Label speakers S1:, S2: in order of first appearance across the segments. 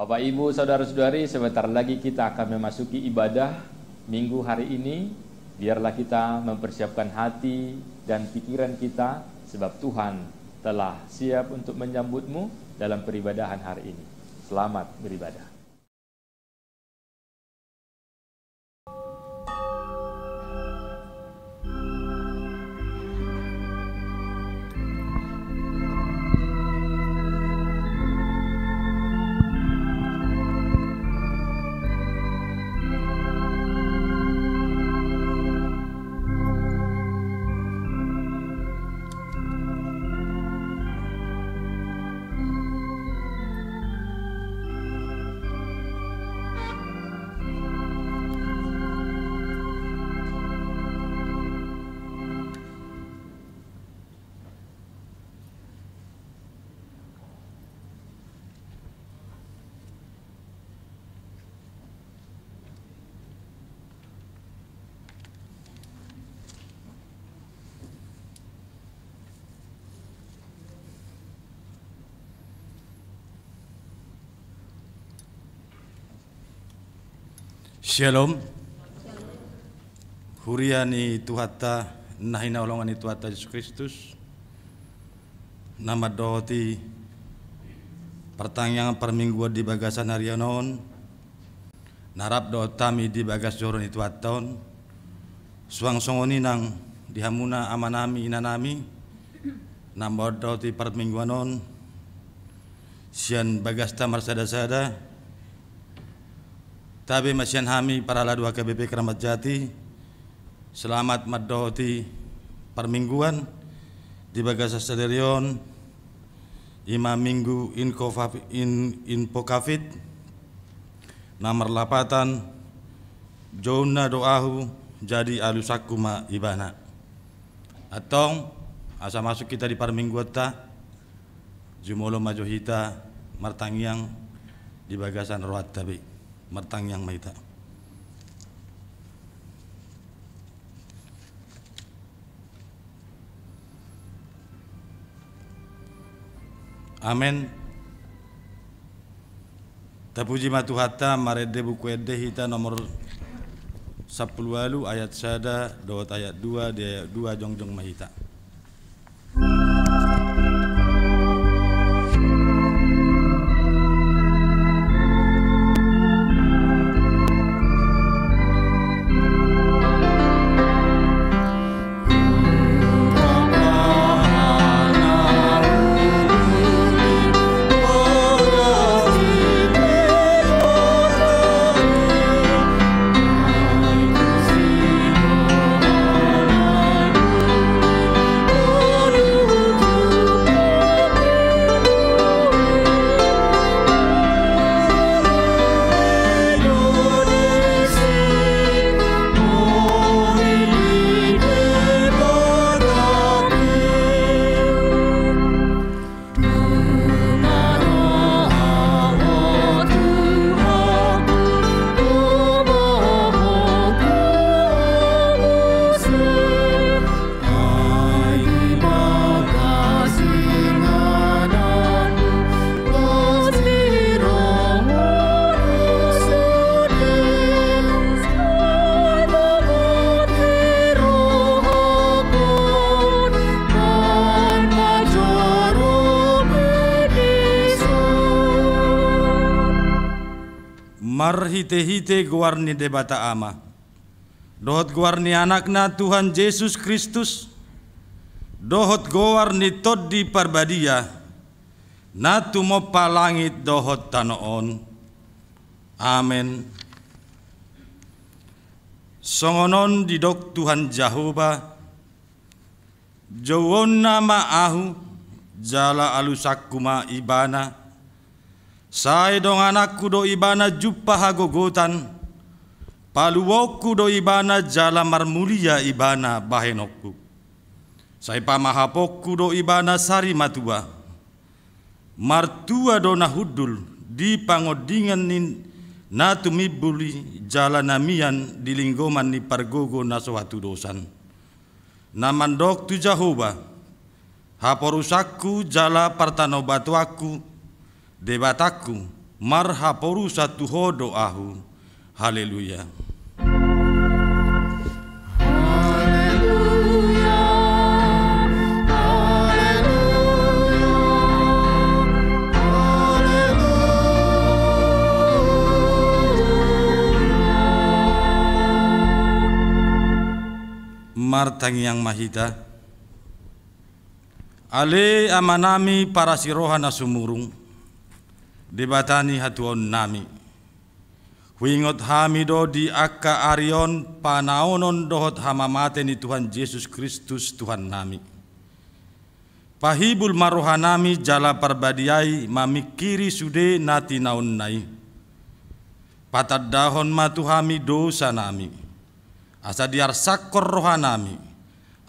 S1: Bapak, Ibu, Saudara-saudari, sebentar lagi kita akan memasuki ibadah minggu hari ini. Biarlah kita mempersiapkan hati dan pikiran kita, sebab Tuhan telah siap untuk menyambutmu dalam peribadahan hari ini. Selamat beribadah.
S2: Shalom. Huriani Tuhata nahina olongani Tuhata Yesus Kristus. Nama dohoti pertanyaan permingguan di bagasan harianon. Narap dohtami di bagas joron itu aton. Suang songoni nang dihamuna amanami inanami. Nama dohoti permingguanon. Sian bagas tamar sada-sada. Tabi masyan hami para ladu HKBP Keramat Jati. Selamat madohoti permingguan di bagasa stadion Imam Minggu Info Covid nomor lapatan Jona doahu jadi alusakuma ibana. Atong asa masuk kita di permingguan ta jumolo majohita martangyang di bagasan roat tabi martang yang maita. Amen. Tapuji matuhata marede buku ede hita nomor 10 ayat sada dot ayat 2 di ayat 2 jongjong mahita. Hite-hite guarni debata ama. Dohot guarni anakna Tuhan Yesus Kristus. Dohot guarni toddi parbadia. Natu mopa langit dohot tanoon. Amen. Songonon didok Tuhan Jehovah. Jawon nama ahu. Jala alusakuma ibana. Sai dong anakku do ibana juppa hagogotan. Paluwokku do ibana jala marmulia ibana bahenokku. Sai pamahapokku do ibana sari matua. Martua do nahudul di pangodingan nin natumibuli jala namian di linggoman ni pargogo nasowatu dosan. Namandok tu Jehovah. Haporusakku jala partanobatuaku. Debataku marhaporu satu hodo ahu. Haleluya. Martangi yang mahita ale amanami para sirohana sumurung debatani hatuon nami huingot hamido di akka arion panaonon dohot hamamate ni Tuhan Yesus Kristus Tuhan nami pahibul marohanami jala parbadiai mamikiri sude nati naon nai patad dahon matuhami dosa nami asa diar sakor rohanami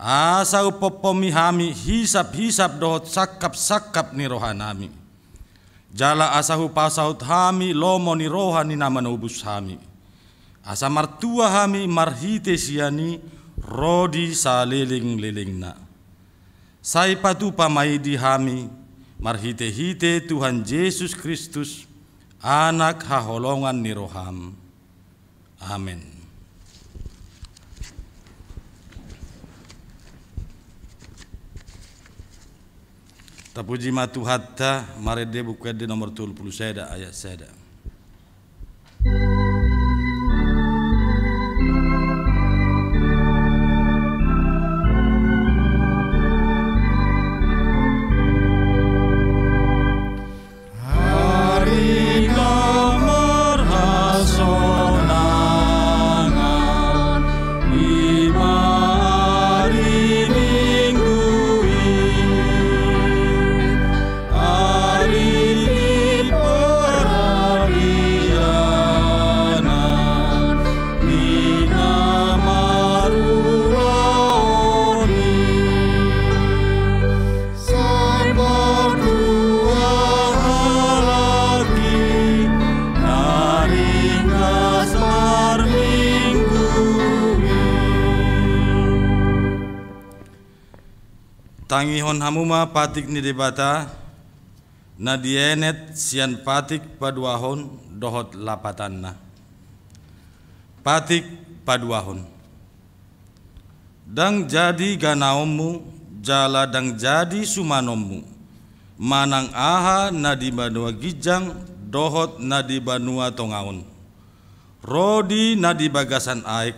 S2: asa upopomi hami hisap-hisap dohot sakap-sakap ni rohanami jala asa hupasaut hami lomo ni rohani nama nubus hami asa martua hami marhite siani rodi saliling-lilingna sai patu pamaidi hami marhite-hite Tuhan Yesus Kristus anak haholongan ni roham. Amin. Tapuji matu hatta marede buku nomor 30 seda ayat seda. Tangihon hamuma patik ni debata na dienet sian patik paduahon dohot lapatanna patik paduahon dang jadi ganaommu jala dang jadi sumanommu manang aha na di banua gijang dohot na di banua tongaon rodi na di bagasan aik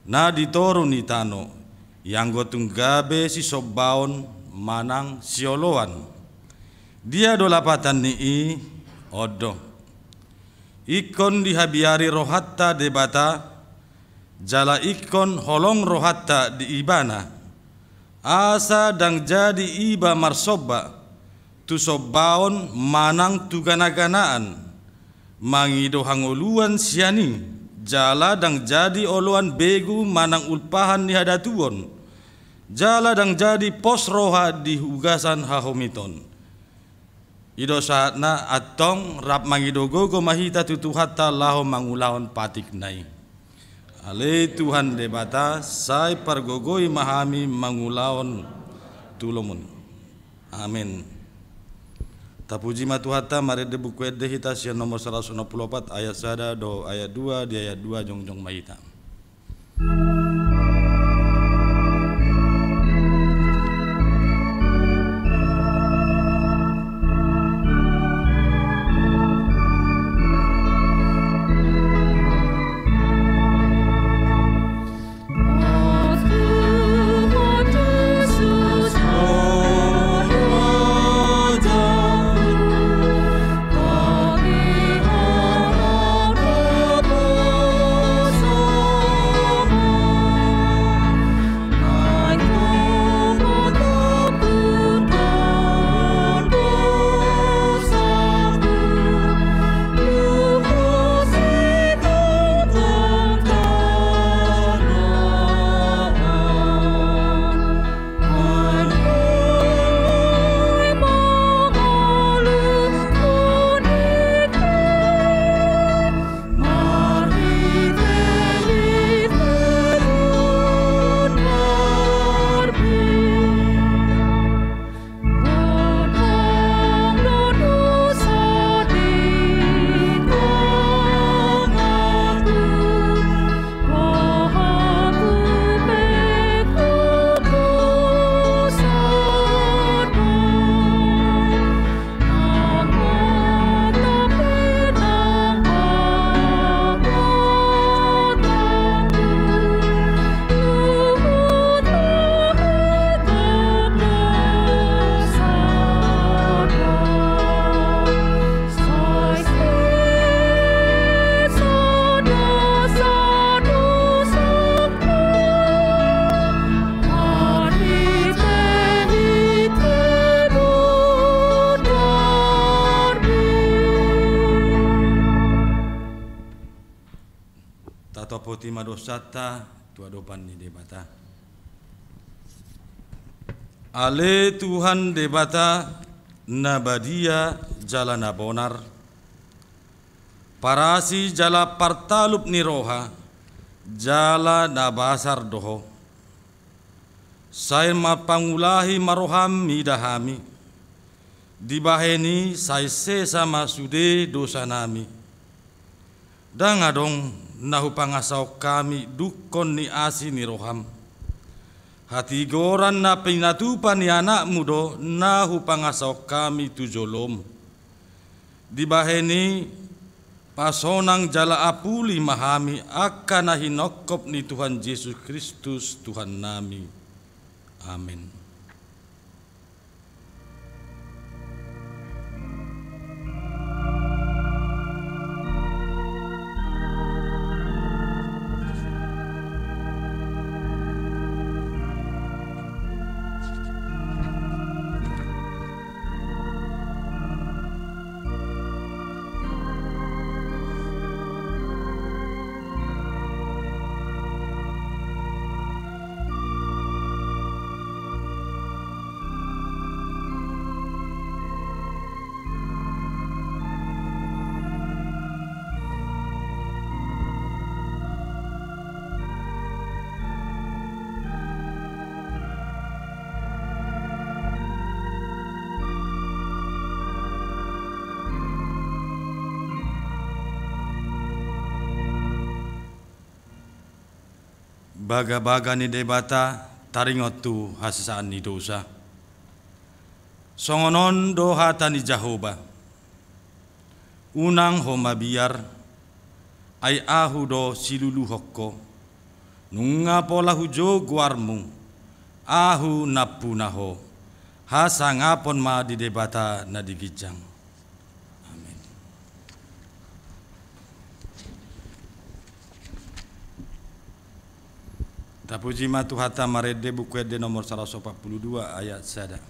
S2: na di toru ni tano yang gotung gabe si sobaon manang sioloan dia dolapatan ni odo ikon dihabiari rohatta debata jala ikon holong rohatta di ibana asa dang jadi iba marsoba tu sobaon manang tu gana-ganaan mangido hangoluan siani jala dang jadi oluan begu manang ulpahan ni hadatuon jala dang jadi pos roha di hugasan hahomiton ido saatna atong rap mangido gogo mahita tutuhatta laho mangulaon patik nai ale Tuhan debata sai pargogoi mahami mangulaon tulomun. Amin. Tapuji matuhata marede buku ede hita sian nomor 164 ayat sada do ayat 2 di ayat 2 jongjong mahita.
S3: Oh
S2: topo tima dosata tua dopan ni debata. Ale Tuhan debata nabadia jala nabonar. Parasi jala partalup ni roha jala nabasar doho. Saya mapangulahi maroham midahami. Dibaheni saya sesama sude dosa nami. Dangadong nahu pangasau kami dukon ni asi ni roham. Hati goran na pinatupan ni anak mudo nahu pangasau kami tujolom. Dibaheni pasonang jala apuli mahami akan nahinokop ni Tuhan Yesus Kristus Tuhan nami. Amin. Baga-baga ni debata taringotu hasisaan ni dosa. Songonon dohata ni Jehovah. Unang homabiar ay ahu do silulu hokko. Nunga pola hujo guarmu ahu napunaho. Hasangapon ma di debata na digijang. Tapuji matu hata marede buku de nomor 142 ayat sada.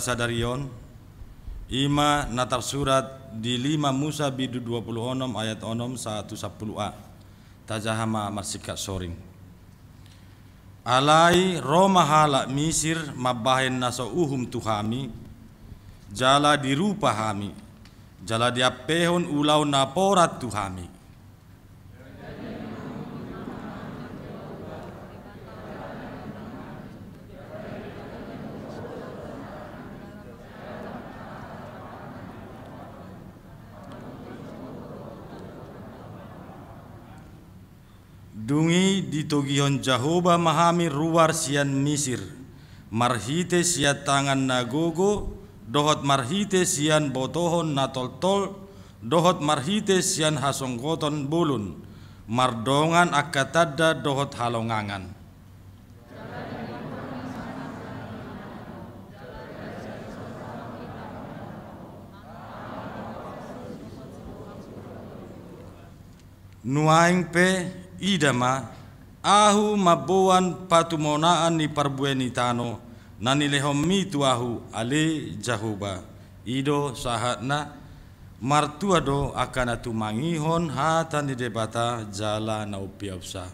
S2: Sadarion ima natar surat di 5 Musa bidu 26 ayat 110a tajahama marsikat soring alai roma hala misir mabahen naso uhum tuhami jala dirupa hami jala diapehon ulau naporat tuhami. Dungi ditogihon Jehovah mahami ruar sian misir marhite sia tangan nagogo dohot marhite sian botohon natol-tol dohot marhite sian hasonggoton bulun mardongan akatada dohot halongangan. Nuaing pe idama ahu mabuan patumonaan ni parbueni tano nanilehom mitu ahu ale Jehovah ido sahatna martuado akan atumangihon hatan di debata jala na upiausa.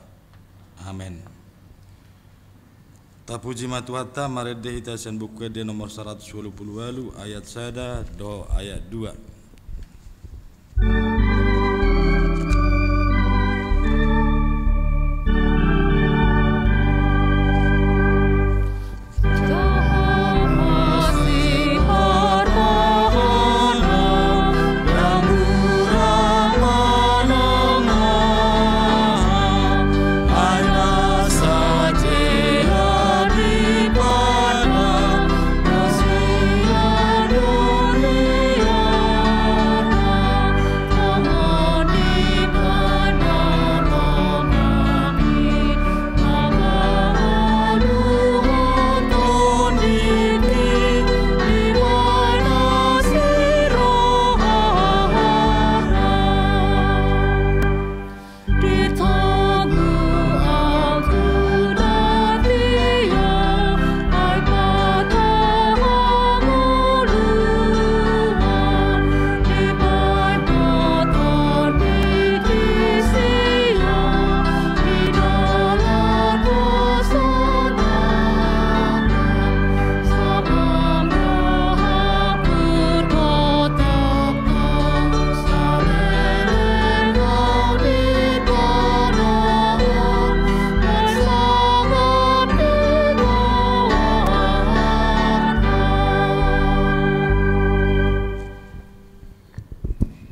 S2: Amen. Tapuji matuhata marede hita sen buku de nomor 128 ayat sada do ayat 2.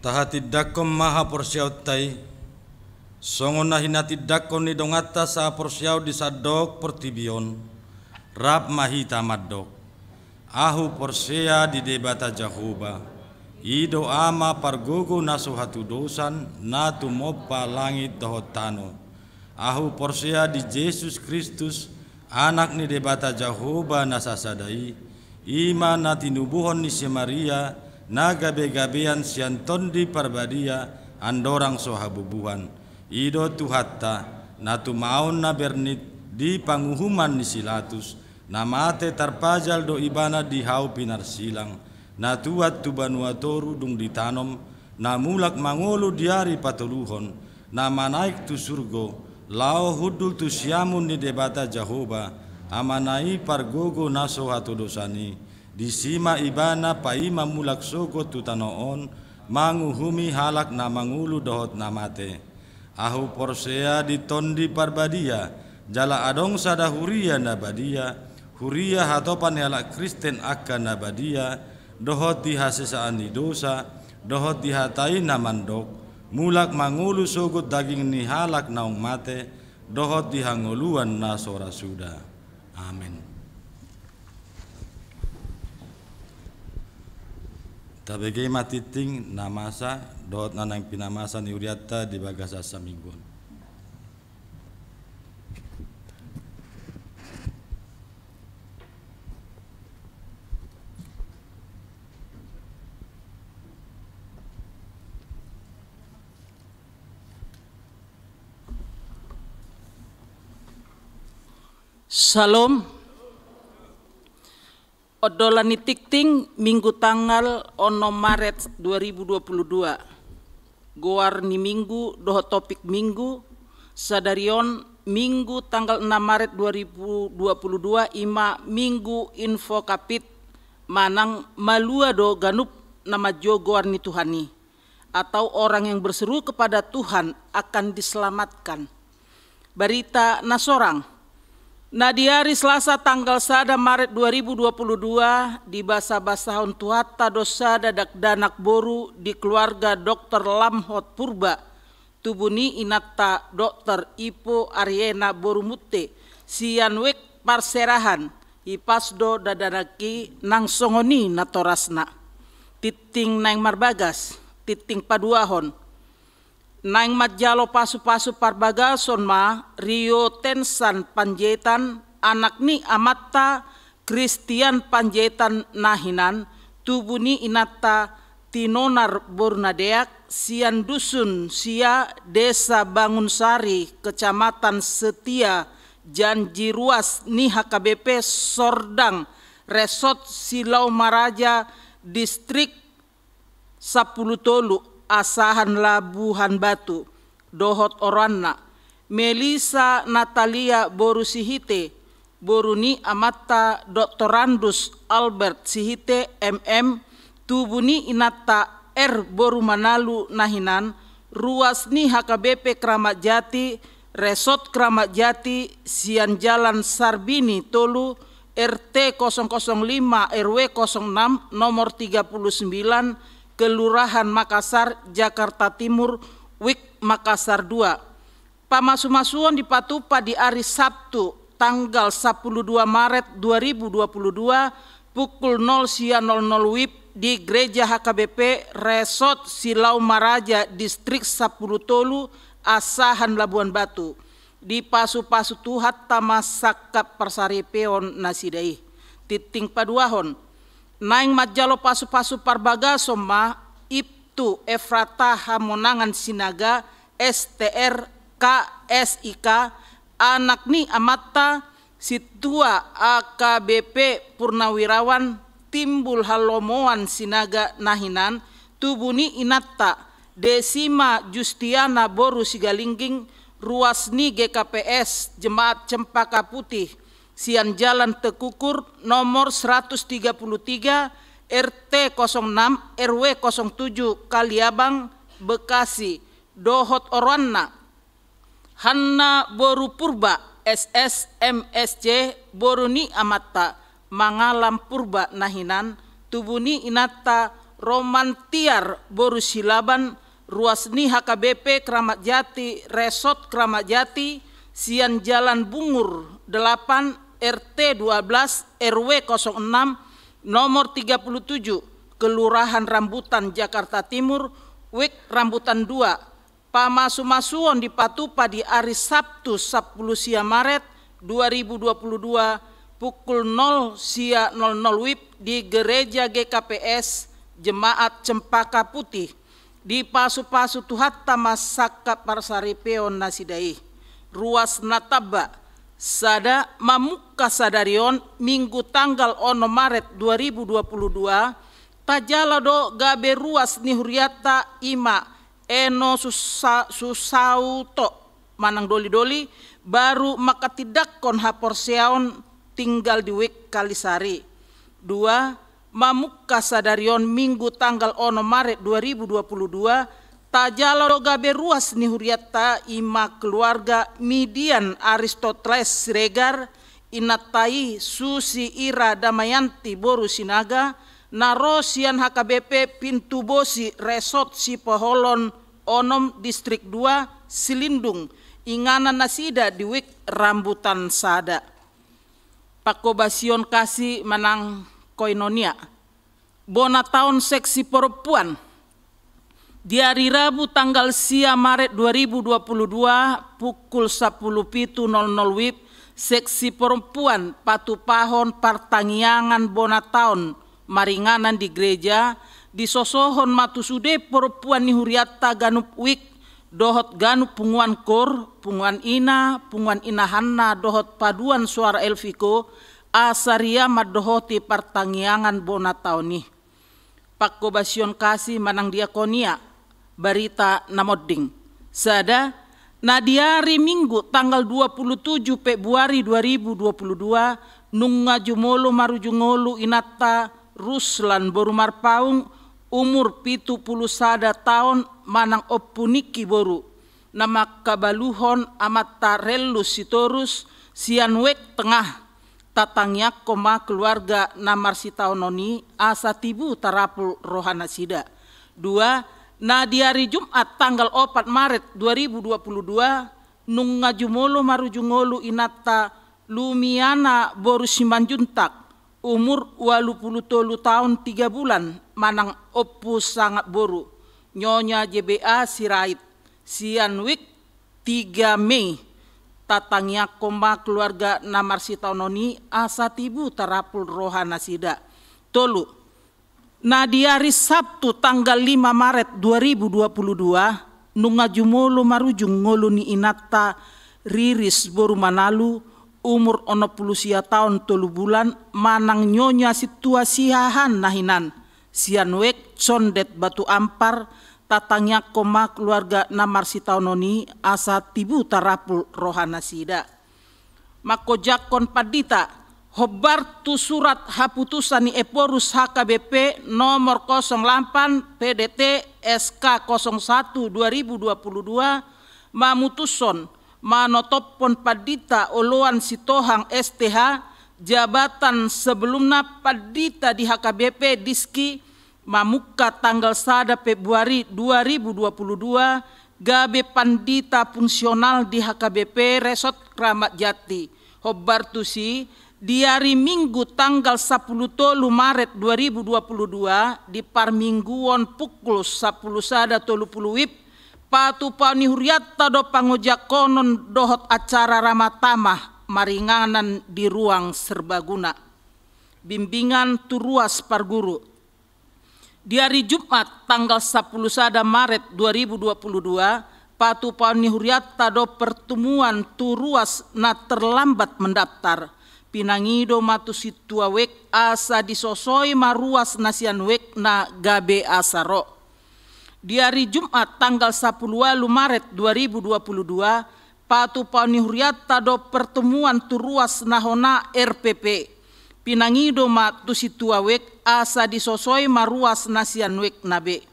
S2: Tahatidakom maha porsiautai songona hinatidakon ni dongata sa porsiau di sadok pertibion rap mahita madok ahu porsea di debata Jahoba ido ama pargogo naso hatu dosan natu mopa langit dohotano ahu porsea di Yesus Kristus anak ni debata Jahoba nasasadai ima natinubuhon ni si Maria naga begabean sianton di parbadia andorang sohabubuhan ido tuhatta natu maon na bernit di panguhuman ni silatus namate tarpajal do ibana di hau pinar silang natuat tu banuatoru dung ditanom namulak mangolu diari patuluhon nama naik tu surgo lao hudul tu siamun ni debata Jahoba amanai pargogo naso hatu dosani di sima ibana paima mulak sogo tutanoon manguhumi halak na mangulu dohot namate ahu porsea di tondi parbadia jala adong sada huria nabadia huria hatopan halak Kristen akan nabadia dohot dihasesaan di dosa dohot dihatai namandok mulak mangulu sogo daging ni halak naung mate dohot dihangoluan na sora suda. Amin. Tabege matiting namasa dohot nanang pinamasa ni uriata di bagasa saminggon.
S3: Salam. Odolani tikting minggu tanggal 6 Maret 2022. Goar ni minggu doho topik minggu sadarion minggu tanggal 6 Maret 2022 ima minggu info kapit manang malua do ganup nama jo goar ni Tuhani atau orang yang berseru kepada Tuhan akan diselamatkan. Berita nasorang. Nah di hari Selasa tanggal 1 Maret 2022 di basa-basahon tuhatta dosa dadak danak boru di keluarga Dr. Lamhot Purba tubuni inatta Dr. Ipo Ariena Borumutte sianwek parserahan ipasdo dadanaki nang songoni natorasna titing nang marbagas titing paduahon naing matjalo pasu-pasu parbagason ma Rio Tensan Panjaitan anak ni amatta Christian Panjaitan nahinan tubuni inata tinonar Bornadeak sian dusun sia desa Bangunsari kecamatan Setia Janji Ruas ni HKBP Sordang Resort Silau Maraja distrik 10 Tolu Asahan Labuhan Batu dohot oranna Melisa Natalia Borusihite boruni amata Doktorandus Albert Sihite MM, tubuni inata R boru Manalu nahinan, ruas ni HKBP Kramat Jati, Resort Kramat Jati, Sian Jalan Sarbini Tolu, RT 005 RW 06 nomor 39, Kelurahan Makassar, Jakarta Timur, WIK Makassar 2. Pamasu-masuan dipatupa di hari Sabtu tanggal 12 Maret 2022 pukul 00.00 WIB di Gereja HKBP Resort Silau Maraja Distrik 10 Tolu, Asahan Labuan Batu. Di pasu-pasu tuhat tamasakap persaripeon nasidai. Titing paduahon. Naing majalo pasu-pasu parbaga soma Ibtu Efrata Hamonangan Sinaga STR KSIK anak ni amata situa AKBP Purnawirawan timbul halomoan Sinaga nahinan tubuni inatta Desima Justiana Boru Sigalingging ruas ni GKPS Jemaat Cempaka Putih Sian Jalan Tekukur nomor 133 RT 06 RW 07 Kaliabang Bekasi Dohot Orwana Hanna Boru Purba SS MSC Boruni Amata Mangalam Purba nahinan tubuni inata Romantiar Boru Silaban ruas ni HKBP Kramat Jati Resort Kramat Jati Sian Jalan Bungur 8 RT 12 RW 06 nomor 37 Kelurahan Rambutan Jakarta Timur WIK Rambutan 2. Pamasu-masuon dipatupa di hari Sabtu 10 Maret 2022 pukul 00.00 WIB di Gereja GKPS Jemaat Cempaka Putih di pasu-pasu tuhat tamasaka parsaripeon nasidai ruas nataba sada mamuka sadarion minggu tanggal 1 Maret 2022 tajalado gabe ruas ni huriata ima eno susauto manang doli-doli baru makatidakkon haporseaon tinggal di WIK Kalisari. 2. Mamuka sadarion minggu tanggal 1 Maret 2022 tajala gabe ruas ni huriata ima keluarga Midian Aristoteles Siregar inatai Susi Ira Damayanti Boru Sinaga Narosian HKBP Pintu Bosi Resort Sipoholon Onom Distrik 2 Silindung Inganan Nasida di WIK Rambutan Sada. Pakobasion kasih manang koinonia. Bona tahun seksi perempuan. Di hari Rabu tanggal 10 Maret 2022 pukul 10.00 WIB seksi perempuan Patupahon Partangiangan Bona tahun maringanan di gereja di sosohon matusude perempuan ni huriata ganup WIK dohot ganup punguan kor punguan ina hanna dohot paduan suara elfiko asaria madohoti Partangiangan Bona tahun ni. Pakobasion kasih manang diakonia barita namodding sada nadiari minggu tanggal 27 Februari 2022 nunga jumolo marujungolu inata Ruslan Boru Marpaung umur 70 tahun manang opuniki boru nama kabaluhon amat tarellus sitorus sianwek tengah tatangyak koma keluarga namar sitaononi asa tibu tarapul rohana sida. 2. Nah di hari Jumat tanggal 4 Maret 2022 nunga jumolo marujungolu inata Lumiana Boru Simanjuntak umur 83 tahun 3 bulan manang opus sangat boru nyonya JBA Sirait Sianwik 3 Mei tatangnya koma keluarga namar sitaononi asa tibu tarapul rohana sida. Tolu. Nah di hari Sabtu tanggal 5 Maret 2022 nunga jumolo marujung ngolu ni inata Riris Boru Manalu umur 60 tahun 3 bulan manang nyonya situasiahan nahinan sianwek condet Batu Ampar tatangnya koma keluarga namar sitaononi asa tibu tarapul rohana sida. makojakon padita hobartu surat haputusan Eporus HKBP nomor 08 PDT SK 01 2022 mamutuson manotopon padita oloan sitohang STH jabatan sebelumnya padita di HKBP Diski mamuka tanggal 1 Februari 2022 gabe pandita fungsional di HKBP Resort Kramat Jati hobartusi di hari Minggu tanggal 10 Maret 2022 di parmingguon pukul 10.30 WIB patu pani huriatta do pangojakonon dohot acara ramatamah maringanan di ruang serbaguna bimbingan turuas parguru di hari Jumat tanggal 10 Maret 2022 patu pani huriatta do pertemuan turuas na terlambat mendaftar pinangido matu situa wek asa disosoi maruas nasian wek na gabe asaro. Di hari Jumat tanggal 10 Maret 2022 patu pauni huriatta do pertemuan turuas nahona RPP. Pinangido matu situa wek asa disosoi maruas nasian wek nabe.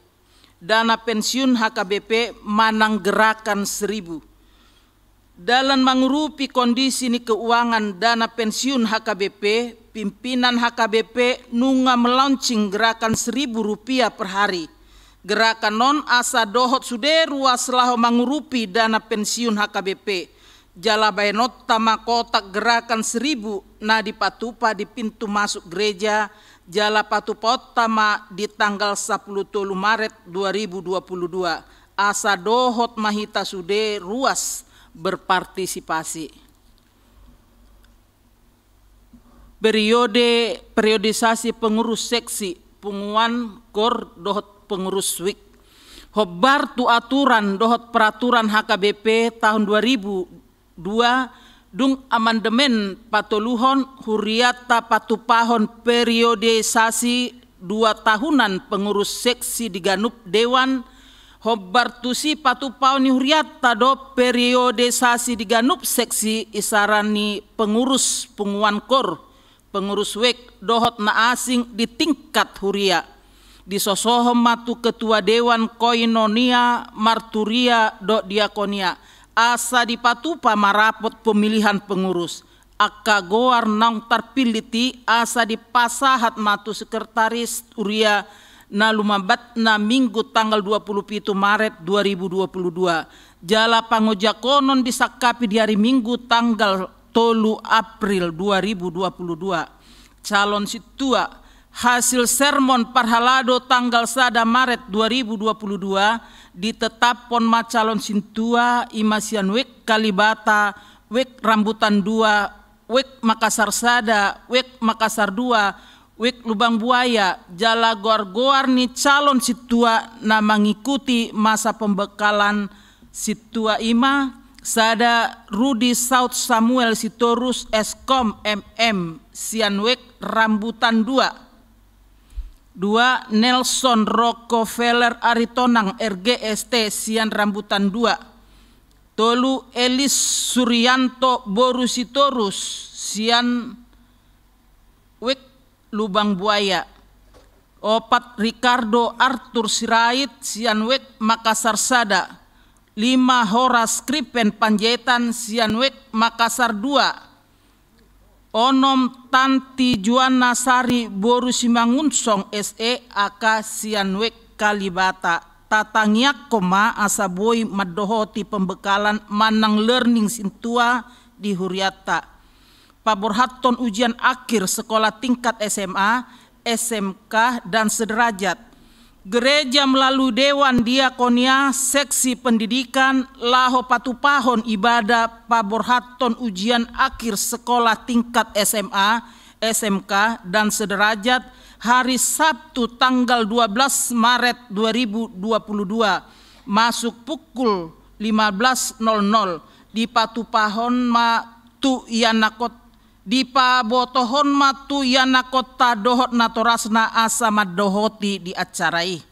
S3: Dana pensiun HKBP manang gerakan 1000. Dalam mengurupi kondisi ni keuangan dana pensiun HKBP, pimpinan HKBP nunga melaunching gerakan Rp1.000 per hari. Gerakan non asa dohot sude ruas laho mengurupi dana pensiun HKBP. Jala bayanot tama kotak gerakan 1000 na dipatupa di pintu masuk gereja. Jala patupot tama di tanggal 10 Maret 2022. Asa dohot mahita sude ruas berpartisipasi. Periodisasi pengurus seksi punguan kor dohot pengurus WIK. Hobar tu aturan dohot peraturan HKBP tahun 2002 dung amandemen patoluhon huriata patupahon periodisasi 2 tahunan pengurus seksi di Ganup Dewan hobartusi patupau ni huriata do periodisasi di Ganup seksi isarani pengurus punguan kor pengurus wek dohot na asing di tingkat huria disosohom matu ketua dewan koinonia marturia do diakonia asa dipatupa marapot pemilihan pengurus akka goar nang tarpiliti asa dipasahat matu sekretaris huria na lumabat na minggu tanggal 27 Maret 2022. Jala pangojakonon disakapi di hari Minggu tanggal 3 April 2022. Calon situa hasil sermon parhalado tanggal 1 Maret 2022 ditetapon ma calon sintua imasian wek Kalibata, wek Rambutan 2, wek Makassar Sada, wek Makassar 2, wek Lubang Buaya, jala goar-goar ni calon situa na mengikuti masa pembekalan situa ima sada Rudi South Samuel Sitorus Eskom MM Sianwek Rambutan 2 Nelson Rockefeller Aritonang RGST Sian Rambutan 2 Tolu Elis Suryanto Boru Sitorus Sian Wek Lubang Buaya. 4 Ricardo Arthur Sirait Sianwek Makassar Sada. 5 Horas Kripen Panjaitan Sianwek Makassar 2. Onom Tanti Juana Sari Boru Simangunsong SE AK Sianwek Kalibata. Tatangyak koma asaboi madohoti pembekalan manang learning sintua di Huriata. Paborhaton ujian akhir sekolah tingkat SMA, SMK, dan sederajat. Gereja melalui Dewan Diakonia, Seksi Pendidikan, laho patupahon ibadah paborhaton ujian akhir sekolah tingkat SMA, SMK, dan sederajat hari Sabtu tanggal 12 Maret 2022 masuk pukul 15.00 di patupahon matu yanakot di pabotohon matu yanakota dohot natorasna asa madohoti di acarai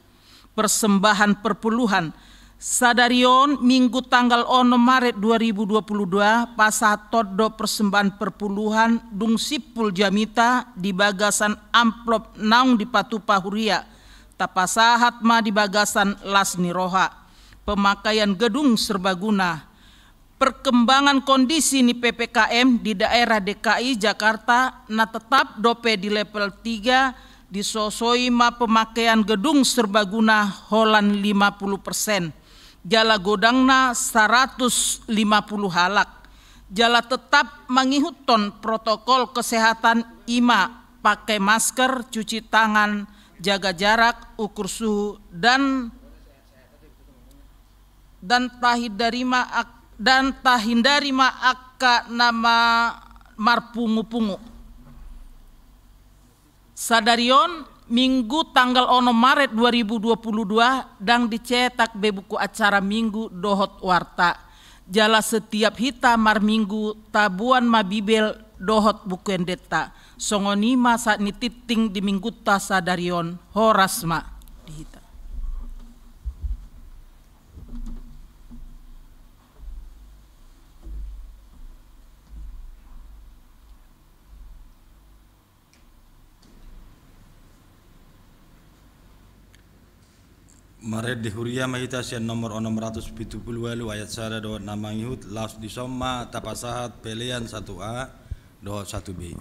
S3: persembahan perpuluhan Sadarion Minggu tanggal 1 Maret 2022 pasatodo persembahan perpuluhan dung sipul jamita di bagasan amplop naung di patupa huria tapasahat ma di bagasan lasni roha pemakaian gedung serbaguna perkembangan kondisi ni PPKM di daerah DKI Jakarta na tetap dope di level 3 disosoi ma pemakaian gedung serbaguna holan 50%. Jala godangna 150 halak. Jala tetap mengikuton protokol kesehatan 5, pakai masker, cuci tangan, jaga jarak, ukur suhu dan tahindari ma akka nama marpungu-pungu. Sadarion Minggu tanggal 1 Maret 2022 dang dicetak bebuku acara Minggu dohot warta. Jala setiap hita mar Minggu tabuan mabibel dohot buku endeta. Songonima saat nititing di Minggu ta sadarion horasma dihita.
S2: Maret di huria mahita sian nomor 678 ayat sada dohot nama ngihut laus disoma tapasahat pelian 1A dohot 1B.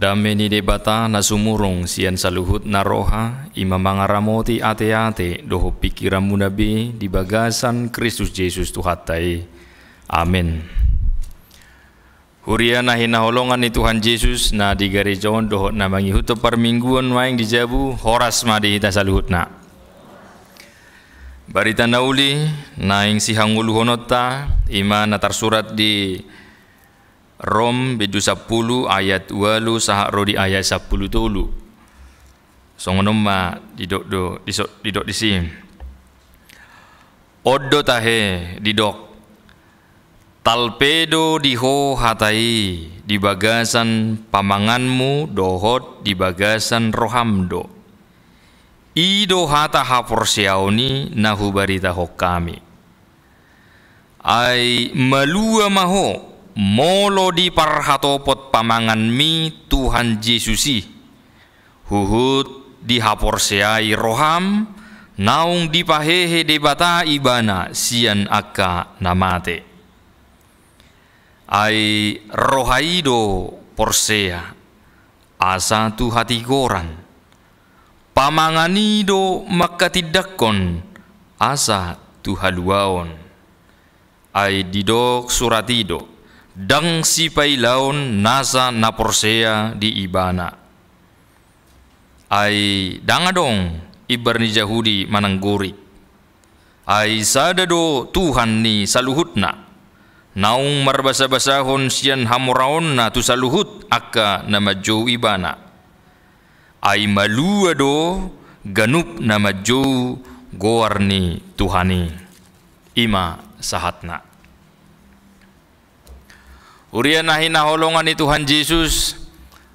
S1: Dameni debata nasumurong sian saluhut naroha ima mangaramoti ate-ate doho pikiran munabi di bagasan Kristus Yesus Tuhatai. Amin. Huria na hinaholongan ni Tuhan Yesus na di garijawan doho na mangihuto parmingguan waing dijabu horas ma di hita saluhut na. Barita nauli naing sihang uluhonota ima natar surat di Rom bedu 10 ayat 8 saha rodi ayat 10 tulu. Songonom ma didok di sini. Odo tahe didok talpedo diho hatai di bagasan pamanganmu dohot di bagasan rohamdo. Ido hata haporsiaoni nahu barita hokami. Ai malua maho molo di parhatopot pamangan mi Tuhan Yesusi. Huhut di haporsiai roham naung di pahehe debata ibana sian akka namate. Ai rohaido porsea asa tu hati goran. Pamanganido makatidakon asa tu haluaon. Ai didok suratido dang si pailaon nasa naporsea di ibana. Ai dangadong ibarni Jahudi manangguri. Ai sadado Tuhan ni saluhutna. Naung marbasa-basahon sian hamuraon na tu saluhut akka nama jo ibana. Ai malua do ganup nama jo goarni Tuhani ima sahatna. Urian nahi naholongan ni Tuhan Yesus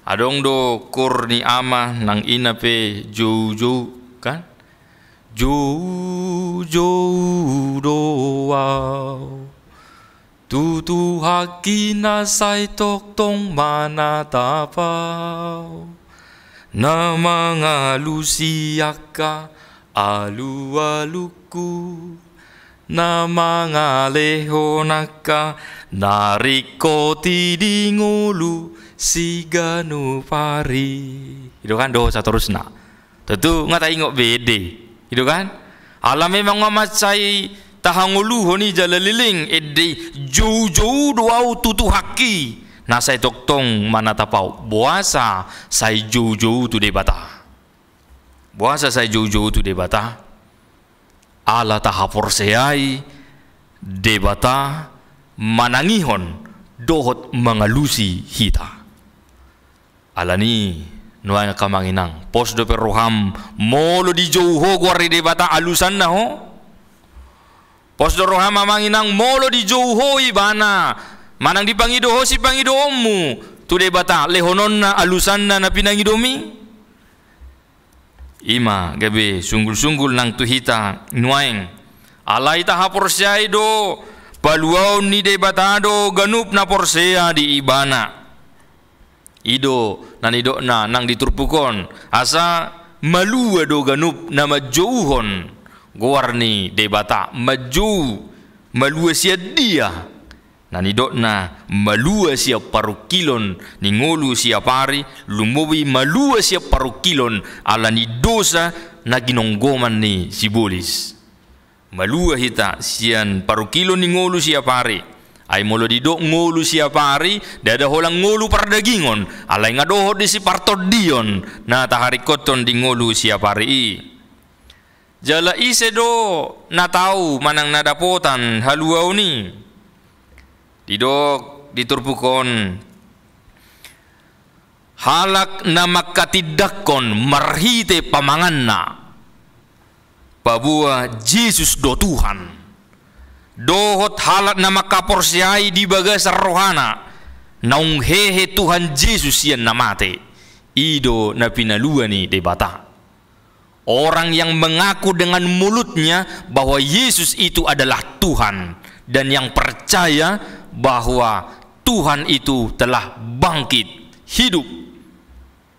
S1: adong do kurni ama nang ina pe jo kan jo do wow tutu hakina sai tok tong mana tapau na mga lusiyaka alu-aluku na mga lehonaka narikoti di ngulu siganu pari. Itu kan dosa terus na. Tentu nggak ingok bede. Itu kan? Alam memang ngamacai tahangulu honi jalaliling ede jauh-jauh doau tutu haki. Na say toktong mana tapau buasa say jauh-jauh tu debata. Buasa say jauh-jauh tu debata. Ala tahaporseai debata manangihon dohot mangalusi hita. Alani nuay kamanginang pos do perroham molo di jauho guari debata alusan na ho. Pos do roham manginang molo di jauho ibana. Manang dipangidoho si pangidomu tu debata lehonon na alusan na pinangidomi. Ima gabe sunggul-sunggul nang tuhita nuaing alai taha porsiai do paluau ni debata do ganup na porsea di ibana. Ido nanido na nang diturpukon asa malua do ganup na majouhon gowarni debata maju malua sia dia. Nanidok na malua siya parukilon ni ngolu siya pari lumobi malua siya parukilon ala ni dosa na ginonggoman ni sibulis. Malua hita siyan parukilon ni ngolu siya pari ay molo didok ngolu siya pari dada holang ngolu pardagingon alay nga dohod di si partodion na taharikoton di ngolu siya pari. Jala ise do na tau manang nadapotan haluaw ni. Didok diturpukon halak na makatidakon marhite pamangan na pabua Jesus do Tuhan dohot halak na makaporsiai di bagasar rohana naung hehe Tuhan Jesus yan namate ido na pinalua ni debata. Orang yang mengaku dengan mulutnya bahwa Yesus itu adalah Tuhan dan yang percaya bahwa Tuhan itu telah bangkit hidup.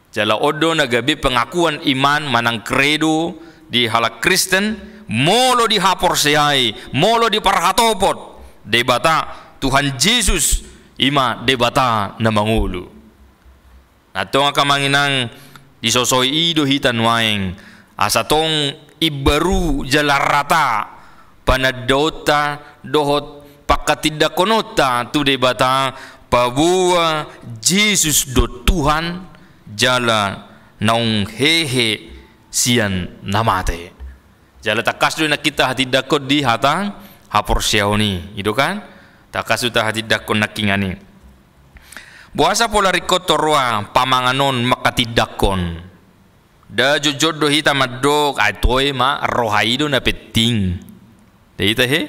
S1: Jala odo nagabi pengakuan iman manang kredo di halak Kristen molo di haporseai molo di parhatopot debata Tuhan Yesus ima debata na mangulu. Atong kamanginang disosoi ido hitan waeng asatong ibaru jalarata panadota dohot pakatidakonota tu debata pabua Jesus do Tuhan jala naung hehe sian namate. Jala takas do na kita hati dakot di hatang hapor siaoni, itu kan? Takas do hati dakot nakingani. Buasa pola rikot torwa pamanganon makatidakon. Da jojodo hita madok ay toy ma rohaido na peting. Dita he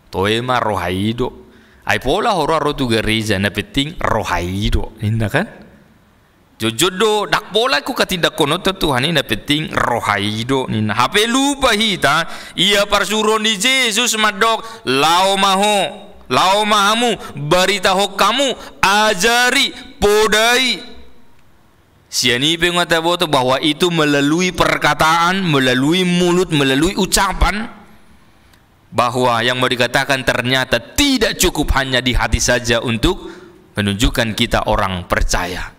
S1: toy ma rohaido. Ay pola horo tu gereja na peting rohaido. Inna kan? Jojodo dak pola ku katidakon to Tuhan na peting rohaido nina. Hape lupa hita ia parsuron di Yesus madok lao mahamu baritaho kamu ajari podai. Siani pengata boto bahwa itu melalui perkataan, melalui mulut, melalui ucapan, bahwa yang mau dikatakan ternyata tidak cukup hanya di hati saja untuk menunjukkan kita orang percaya.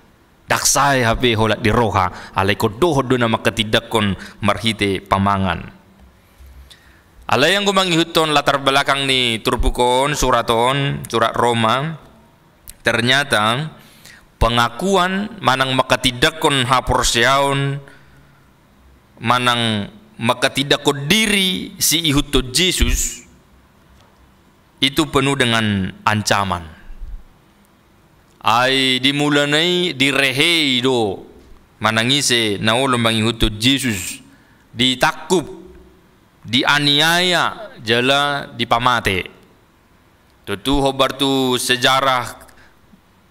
S1: Daksai hape holat di roha alai kodoh do nama ketidakon marhite pamangan. Alai yang gumangihuton latar belakang ni turpukon surat Roma, ternyata pengakuan manang makatidakon haporseaon manang makatidakon diri si ihuto Yesus itu penuh dengan ancaman. Ai dimulanai direhei do manangise naolo mangihuto Yesus ditakup dianiaya jala dipamate. Tentu hobar tu sejarah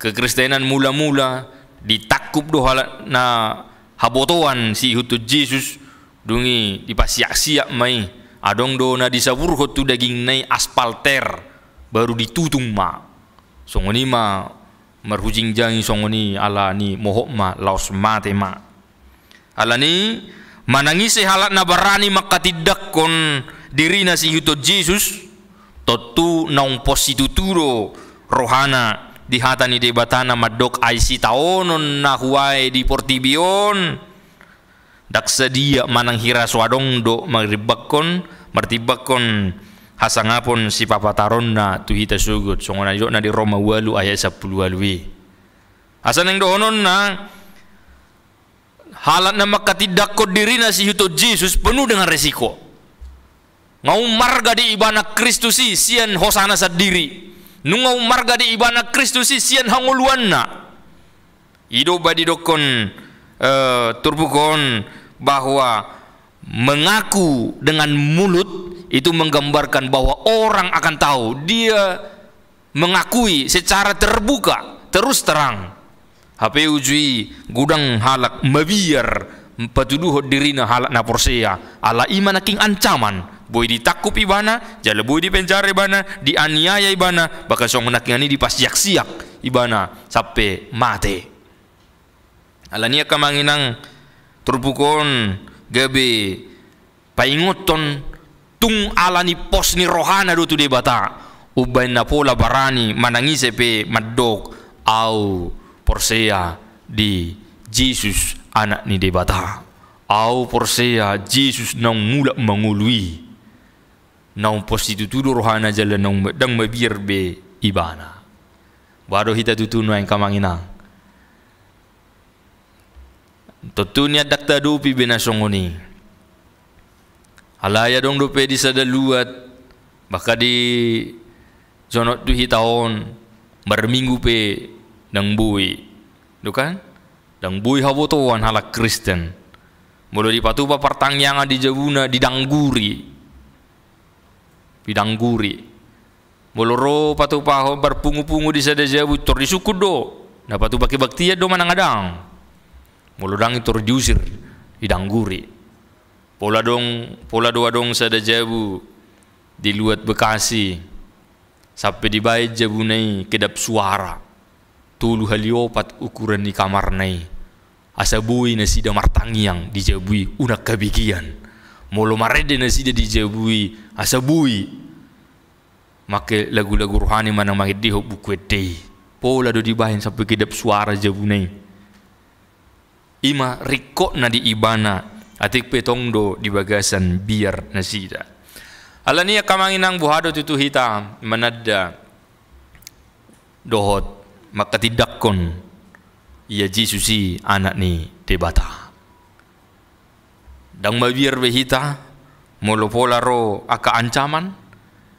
S1: kekristenan mula-mula ditakup do na habotoan si ihuto Yesus dungi dipasiak-siak mai adong do na disawurho tu daging nai aspalter baru ditutung ma songoni ma marhujing jangi songoni ala ni mohok ma laos mate ma ala ni manangise halat na barani makatidakon diri na si yuto Yesus totu naung posituturo rohana di hatani debatana madok aisi taonon na huai di portibion dak sedia manang hira swadong do martibakon hasangapon si papataron na tuhita sugut songona na di Roma 8 ayat 10 alwi asan yang dohonon na halat na makatidakot diri na si yuto Yesus penuh dengan resiko ngau marga di ibana Kristusi sian hosana sadiri nungau marga di ibana Kristusi sian hanguluan na ido badi dokon turbukon bahwa mengaku dengan mulut itu menggambarkan bahwa orang akan tahu dia mengakui secara terbuka terus terang HP ujui gudang halak mabiar patuduh dirina halak na porsea ala iman king ancaman boy ditakup ibana jala boy dipenjara ibana dianiaya ibana bakal song nakingani dipasiak-siak ibana sampai mate ala nia kamanginang turbukon gabe paingoton tung alani pos ni rohana do tu debata ubay na pola barani manangise pe madok au porsea di Yesus anak ni debata au porsea Yesus nang mula mangului nang positutudo rohana jala nang dang mabir be ibana baru hita tutuno yang kamanginang totunya dakta dupi benasongoni alaya dong dope di sadaluat baka di zonot tu hitaon berminggu pe dang bui dukan dang bui habotoan halak Kristen mulu di patuba pertangyangan di jabuna didangguri mulu ro patupa berpungu-pungu di sadajabu tor disukud do na patuba ke baktiya do manangadang mulu dang itu diusir didangguri pola doa dong sada jabu di luat Bekasi sampai di bait jabu nai kedap suara tulu haliopat ukuran di kamar nai asabui nasi da martangiang di jabui unak kabikian molo marede nasi da di jabui asabui make lagu-lagu rohani manang magediho buku dei pola do di bahin sampai kedap suara jabu nai ima rikok na di ibana atik petong do di bagasan biar nasida alania kamanginang buhado tutu hita manada dohot makatidakon ia Yesusi anak ni debata dang mabir behita molo pola ro aka ancaman,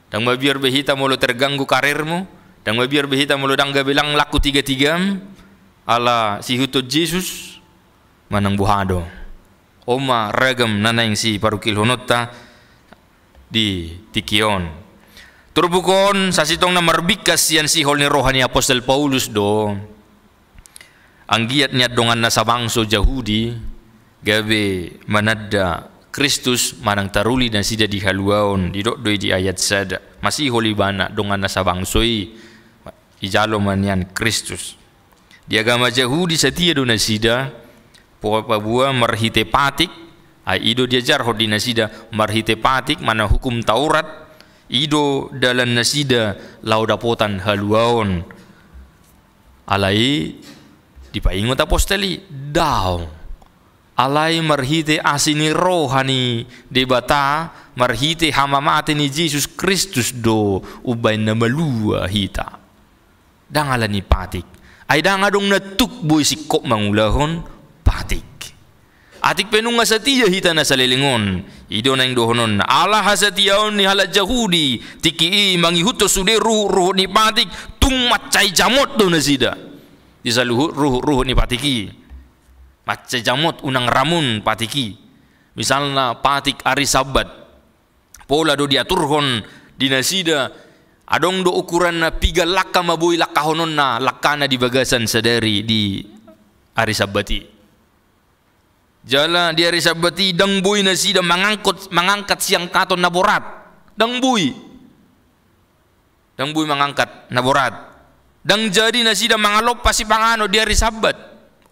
S1: dang mabiar behita molo terganggu karirmu, dang mabiar behita molo dang bilang laku tiga-tigam, ala si huto Jesus, manang buhado. Oma ragam nanang si parukil honota di tikion. Turbukon sa sitong na marbikas yan si hol ni rohani Apostol Paulus do. Ang giat niya dongan na sa bangso Yahudi, gabi manada Kristus manang taruli na sida di haluaon di doy di ayat sada. Masih holi bana dongan na sa bangsoy ijalo man yan Kristus. Di agama Yahudi setia do na sida pabua marhite patik ay ido diajar hodi nasida marhite patik mana hukum Taurat ido dalan nasida laudapotan haluaon alai dipaingot apostoli daw alai marhite asini rohani debata marhite hamamate ni Jesus Kristus do ubay na malua hita dangalani patik ay dangadong natukboy si kop mangulahon patik. Atik penung nga sa tiya hita na sa lilingon. Ido na yung dohonon. Allah sa tiyaon ni halat Yahudi. Tiki mangihuto sude ruh ni patik. Tung macay jamot do na sida. Di sa ruh ni patiki. Macay jamot unang ramun patiki. Misalnya patik ari sabat. Pola do diaturhon di nasida. Adong do ukuran na piga laka mabuy lakahonon na lakana di bagasan sadari di ari sabati. Jala di hari sabati dang buy na sida mangangkat siyang katon na borat. Dang buy mangangkat na borat. Dang jadi na sida mangalop pasi pangano di hari sabat.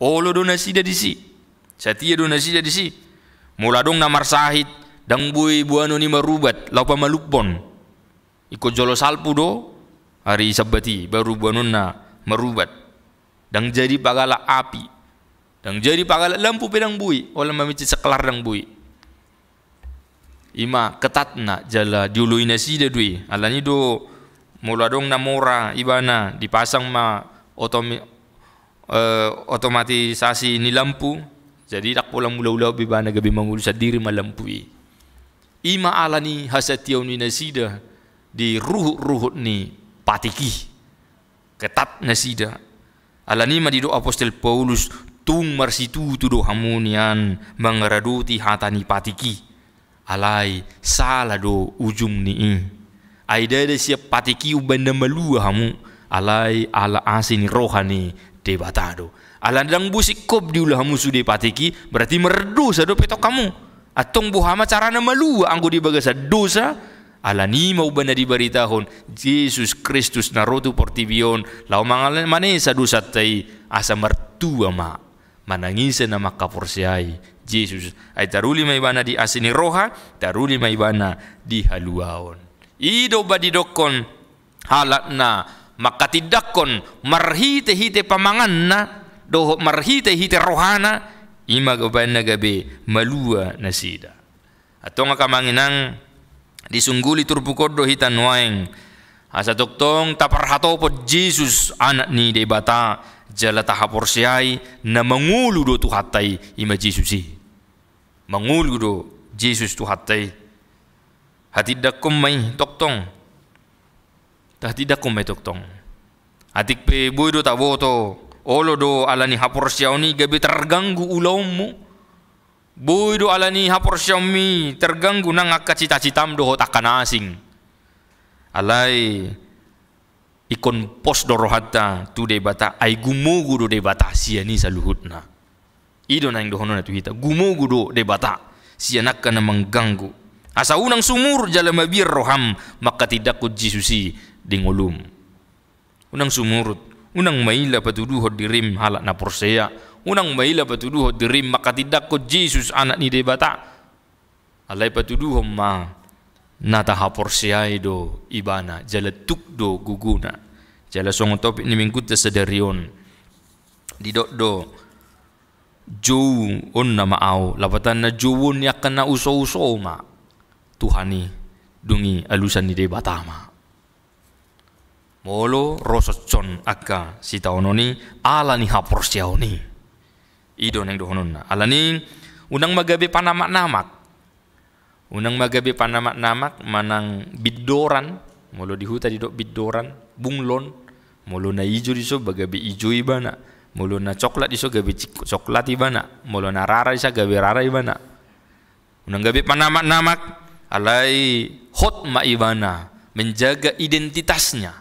S1: Olo do na sida di si. Satia do na sida di si. Mula dong na marsahit dang buy buano ni marubat lau pamalupon. Iko jolo salpu do hari sabati baru buano na marubat. Dang jadi pagala api. Dang jadi pagala lampu pedang bui, olah mamicit sekelar dang bui. Ima ketat na jala diului nasi dui. Alani do mula dong namora ibana dipasang ma otomatisasi ni lampu. Jadi tak pulang mula-mula ibana gabi mangulu sa diri malampui. Ima alani hasatiaw ni nasida di ruhut ni patiki. Ketat nasida. Alani madido Apostol Paulus tung marsitu tudo hamunian mangaraduti hatani patiki alai salah do ujung ni aida de siap patiki ubanda malua hamu alai ala asini rohani debatado ala dang busik kop diulah hamu sude patiki berarti merdu sa do petok kamu atong buhama carana malua anggo di bagasa dosa ala ni mau bana di baritahon Yesus Kristus narotu portibion lau mangalan manesa dosa tai asa mertua ma manangisa na makaporsiay Jesus ay taruli may bana di asini roha taruli may bana di haluaon ido badidokon halat na makatidakon marhite-hite pamangan na doho marhite-hite rohana imagaban na gabi malua na sida atong kamanginang disungguli turpukodo hitan waeng asa doktong taparhatopod Jesus anak ni debata jala tahapor siyay na mangulu do tuhatay ima Jesusi mangulu do Jesus tuhatay hatidak kumay toktong hatidak kumay toktong atik pe boy do taboto olo do alani hapor siyaw ni gabi terganggu ulaw mo boy do alani hapor siyaw mi terganggu nang akacita-citam do takanasing alay ikon pos dorohata tu debata ay gumugu do debata siya ni sa luhutna ido na yung dohono na tuhita gumugu do debata siya nakka na mangganggu asa unang sumur jala mabir roham makatidak ko Jesusi dingulum unang sumurut unang maila patuduhod dirim halak na porseya unang maila patuduhod dirim makatidak ko Jesus anak ni debata alay patuduhom ma natahapor siyay do ibana jala tuk do guguna jala songo topik ni mingkut sadarion didok do jow on na maaw lapatan na jowon yakan na uso-uso ma Tuhani dungi alusan ni debata ma molo rosotson akka si taononi ala ni hapor siyaw ni ido nang dohonon na ala ni unang magabi panamak-namak
S4: Unang magabi panamak-namak manang bidoran, molo di huta di dok bidoran, bunglon, molo na ijo diso bagabi ijo ibana, molo na coklat diso gabi coklat ibana, molo na rara isa gabi rara ibana. Unang gabi panamak-namak alai hot ma ibana, menjaga identitasnya.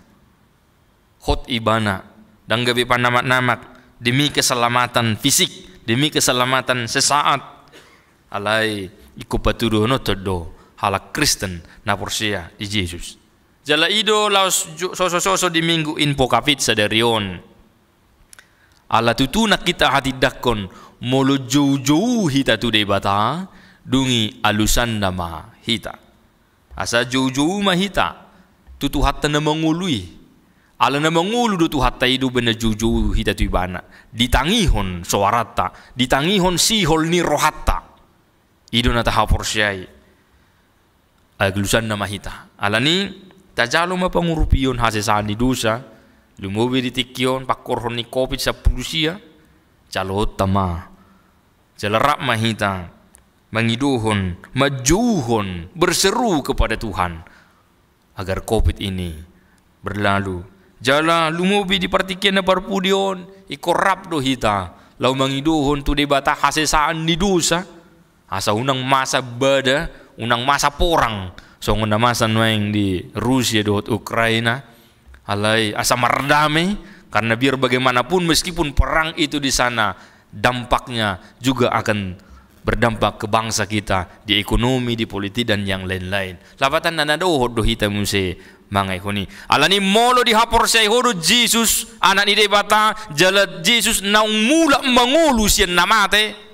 S4: Hot ibana dan gabi panamak-namak demi keselamatan fisik, demi keselamatan sesaat. Alai iku patuduh no todo hala Kristen na porsia di Yesus. Jala ido laos soso di minggu info kapit sadarion. Ala tutuna kita hati dakon molo jauh-jauh hita tu de bata dungi alusan nama hita. Asa jauh-jauh mah hita tutu hatta na mangului. Ala na mangulu do tu hatta ido bena jauh-jauh hita tu ibana. Ditangihon suarata, ditangihon sihol ni rohatta. Ido na taha porsyai aglusan na mahita alani tajalo mapangurupiyon hasesaan ni dosa lumobi di tikyon pakorhon ni kopit sa pulusia calot tama jalarap mahita mangiduhon majuhon berseru kepada Tuhan agar kopit ini berlalu jala lumobi di partikian na parpudion ikorap do hita lau mangiduhon tu debata hasesaan ni dosa asa unang masa bada, unang masa porang. So nguna masa nueng di Rusia dohot Ukraina. Alai asa mardame karena biar bagaimanapun meskipun perang itu di sana dampaknya juga akan berdampak ke bangsa kita di ekonomi, di politik dan yang lain-lain. Lapatan nana dohot do hita muse mangai koni. Alani molo di hapor say hodo Jesus anak ni debata jala Jesus naung mula mangulu sian namate.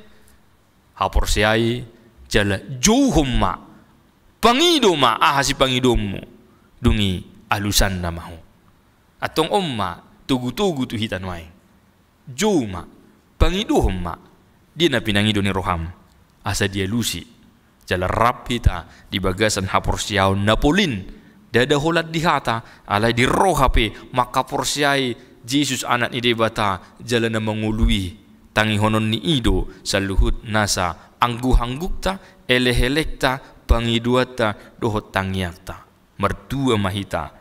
S4: Hapor siai jala juhumma pangidoma ahasi pangidomu dungi alusan namahu atong umma tugu-tugu tu hitan wae juma pangidohumma dia na pinangido ni roham asa dia lusi jala rap hita di bagasan hapor siau napolin dada holat di hata alai di rohape maka porsiai Jesus anak ni debata jala na mangului tangi honon ni ido sa luhut nasa anggu-hanggukta elehelekta pangiduata dohot tangiakta mertua mahita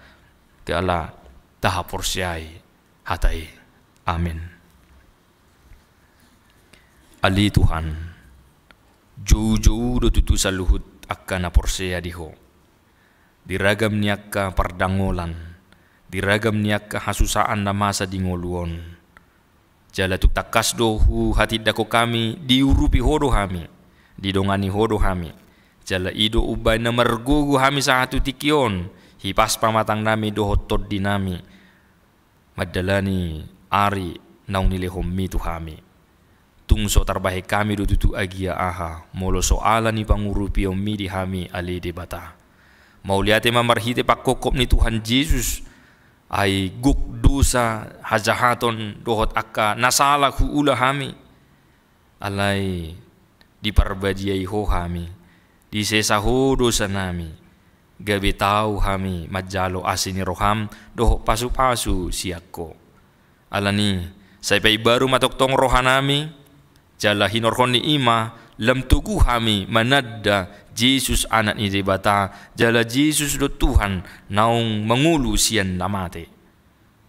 S4: ke ala taha porsiai hatai amin. Ali Tuhan jauh-jauh do tutu sa luhut akka na porsia diho diragam niakka pardangolan diragam niakka hasusaan na masa dingoluon jala tuk takas dohu hati dako kami diurupi hodo kami didongani hodo kami jala ido ubay na margugu kami sa hatu tikion hipas pamatang nami dohot tod dinami madalani ari naung nilehom mitu kami tungso tarbahe kami do tutu agia aha molo soalan ni pangurupi mi di kami ali de bata mauliate mamarhite pakokop ni Tuhan Yesus ay guk dosa hajahaton dohot akka nasala ku ula hami alai diparbadiai ho hami disesa ho dosa nami gabe tau hami majalo asini roham dohot pasu-pasu siakko alani saypai baru matoktong rohanami jala hinorhon ni ima lam tugu hami manadda Jesus anak ni debata jala Jesus do Tuhan naung mangulu sian namate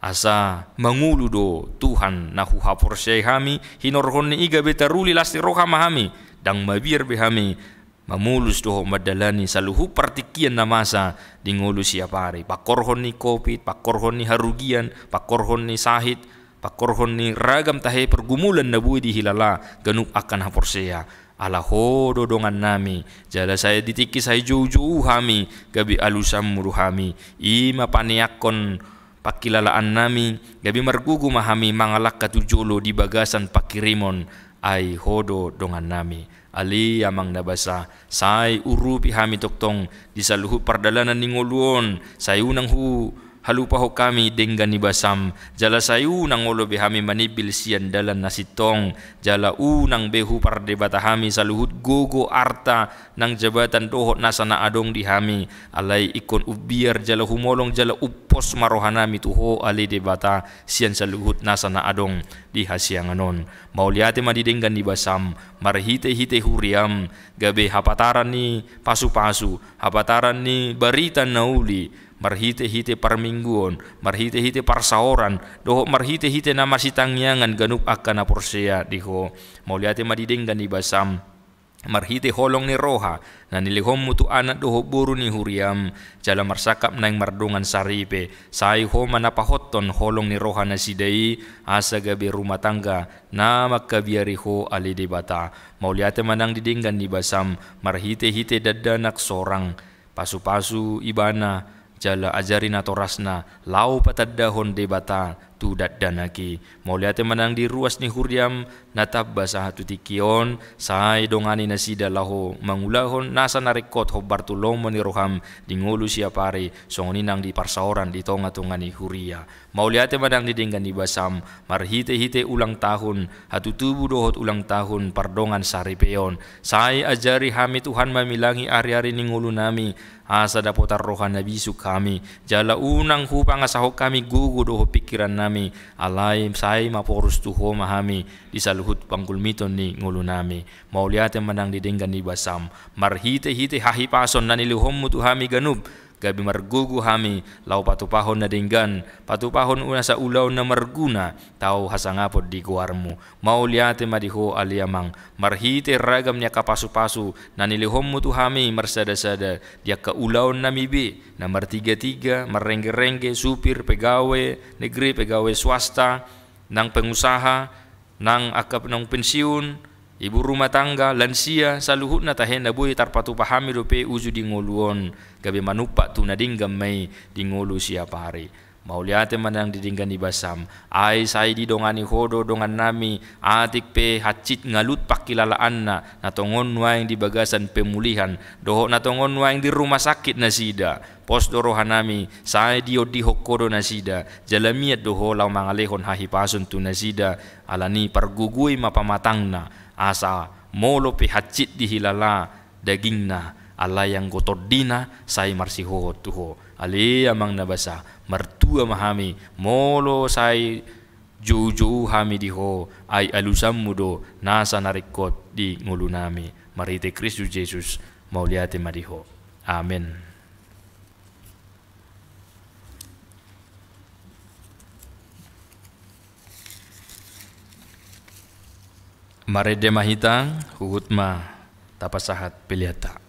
S4: asa mangulu do Tuhan nahu hapor syai hami hinorhon ni iga betaruli lasti roha mahami dang mabir behami mamulus do madalani saluhu partikian namasa dingulu siapari pakorhon ni kopit pakorhon ni harugian pakorhon ni sahid pakorhon ni ragam tahe pergumulan nabui di hilala ganuk akan hapor syai ala hodo dongan nami jala saya ditiki saya jauh-jauh hami gabi alusam muru hami ima paniakon pakilalaan nami gabi margugu mahami mangalak katujolo di bagasan pakirimon ay hodo dongan nami ali amang nabasa say urupi hami toktong di saluhu pardalanan ningoluon say unang hu halupaho kami denggan ni basam, jala sayu nang olo behami manibil sian dalan nasitong, jala unang behu pardebata hami saluhut gogo arta nang jabatan dohot nasana adong di hami, alay ikon ubiar jala humolong jala upos marohanami tuho ali debata sian saluhut nasana adong di hasianganon. Mauliate madidenggan ni basam, marhite-hite huriam, gabe hapataran ni pasu-pasu, hapataran ni barita nauli, marhite-hite parmingguon, marhite-hite parsaoran, doho marhite-hite na masitangyangan ganup akan na porsea diho. Mauliate madidenggan ni basam, marhite holong ni roha, na nilihom mutu anak doho buru ni huriam, jala marsakap na yung mardungan saripe, say ho manapahoton holong ni roha na sidai, asa gabi rumah tangga, na magkabiari ho ali debata. Mauliate manang didenggan ni basam, marhite-hite dadanak sorang, pasu-pasu ibana, jala ajari na torasna, lau patadahon debata, tu daddanaki. Mauliate manang di ruas ni huriam, natabba sa hatutikion, say dongani na sida laho, mangulahon nasa narikot ho Bartolomo ni Roham, di ngulu siya pare, songoninang di parsaoran di tonga-tonga ni huria. Mauliate manang didenggan ni basam, marhite-hite ulang tahun, hatutubu dohot ulang tahun, pardongan saripeon, say ajari hami Tuhan mamilangi ari-ari ni ngulu nami, asa dapotar rohan nabisu kami, jala unang hupang asaho kami gugu doho pikiran nami, alay say maporus tuho mahami, disaluhut panggulmiton ni ngulu nami. Mauliate manang didenggan ni basam, marhite-hite hahipason na nilihom mo tuhami ganub, gabi margugu hami, lau patupahon na denggan, patupahon una sa ulaw na marguna, tau hasangapod di guarmu. Mauliate madiho aliamang, marhite ragam niya kapasu-pasu, na nilihom mo tuhami marsada-sada, dia kaulaw na mibi, na martiga-tiga, marengge-rengge, supir, pegawe, negeri, pegawe swasta, nang pengusaha, nang akap ng pensiun, ibu rumah tangga, lansia, saluhut na tahen na buhay tarpatupahami rupe uzu di nguluon, gabi manupa tu na dinggam may di ngulu siya pare. Mauliate manang didinggan ni basam, ay say di dongani hodo dongan nami, atik pe hacit ngalut pakilalaan na, natongon waing di bagasan pemulihan, doho natongon waing di rumah sakit na sida, pos dorohan nami, say di hokodo na sida, jalamiat doho lau mangalehon hahipason tu na sida, alani pargugui mapamatang na, asa molo pe hacit dihilala daging na, ala yang gotodina say marsiho tuho, ali amang nabasa, martua mahami, molo say jauh-jauh hami diho, ay alusam mudo, nasa narikot di ngulu nami, marite Kristus Jesus, mauliate madiho. Amen. Marede mahitang, huhut ma, tapasahat piliata.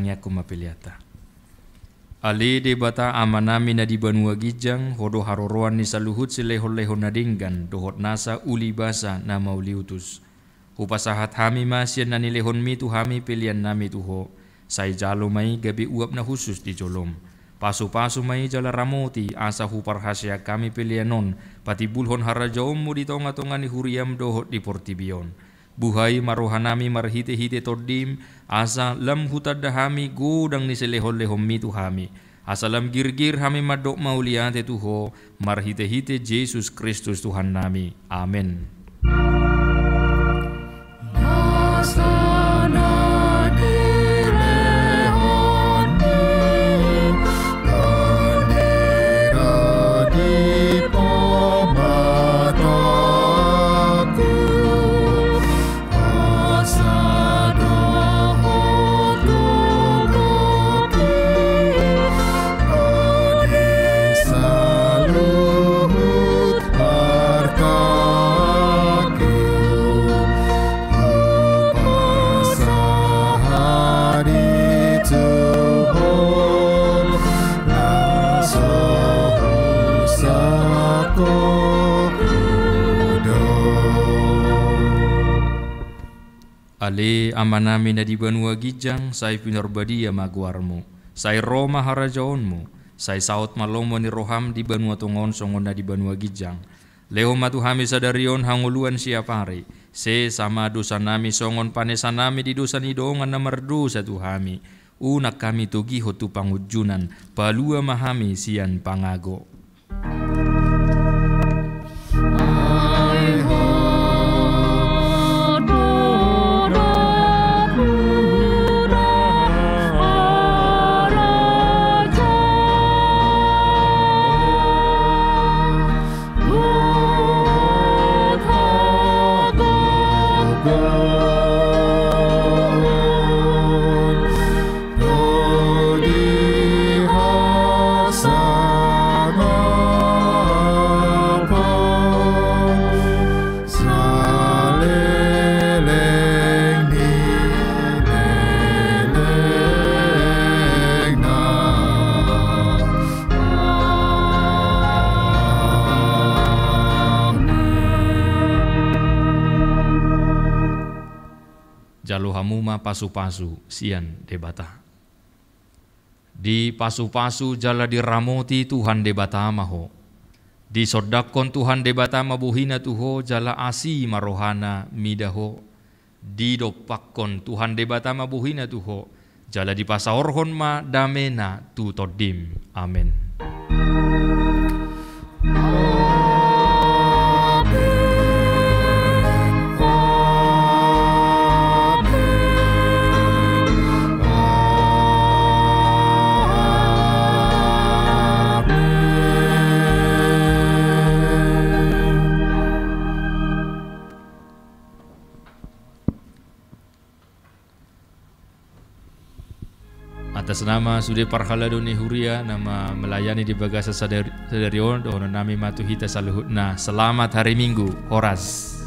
S4: sayangnya aku mapiliata. Ali de bata amanami na di Banua Gijang hodo haroroan ni saluhut sileho-leho nadinggan dohot nasa uli basa na mauliutus. Upasahat hami masyan na nilehon mi tu hami pilihan nami tuho. Say jalo may gabi uap na husus di jolom. Pasu-pasu may jala ramoti asa huparhasya kami pilihanon pati bulhon harajaom mo di tonga-tonga ni huriam dohot di portibion. Buhay marohanami marhite-hite todim asa lam hutadahami gudang ni selehon-lehom mi tuhami asa lam girgir hami madok mauliate tuho marhite-hite Yesus Kristus Tuhan nami. Amin. Ale amanami na di Banua Gijang, say pinarbadia maguarmo, say Roma harajaonmo, say saot malomo ni Roham di Banua Tongon songon na di Banua Gijang. Leho matuhami sadarion hanguluan siya pare, se sama dosa nami songon panesan nami di dosa ni doongan na mardosa tuhami. Unak kami tugiho tu pangujunan, palua mahami siyan pangago. Jalo hamuma pasu-pasu sian debata. Di pasu-pasu jala diramoti Tuhan debata maho. Di sodakon Tuhan debata mabuhina tuho jala asi marohana midaho. Di dopakon Tuhan debata mabuhina tuho jala di pasaorhon ma damena tu todim. Amin. Atas nama Sude Parhaladoni Huria, nama melayani di Bagasa Sadarion, dohono nami matuhita saluhutna. Selamat hari Minggu, Horas.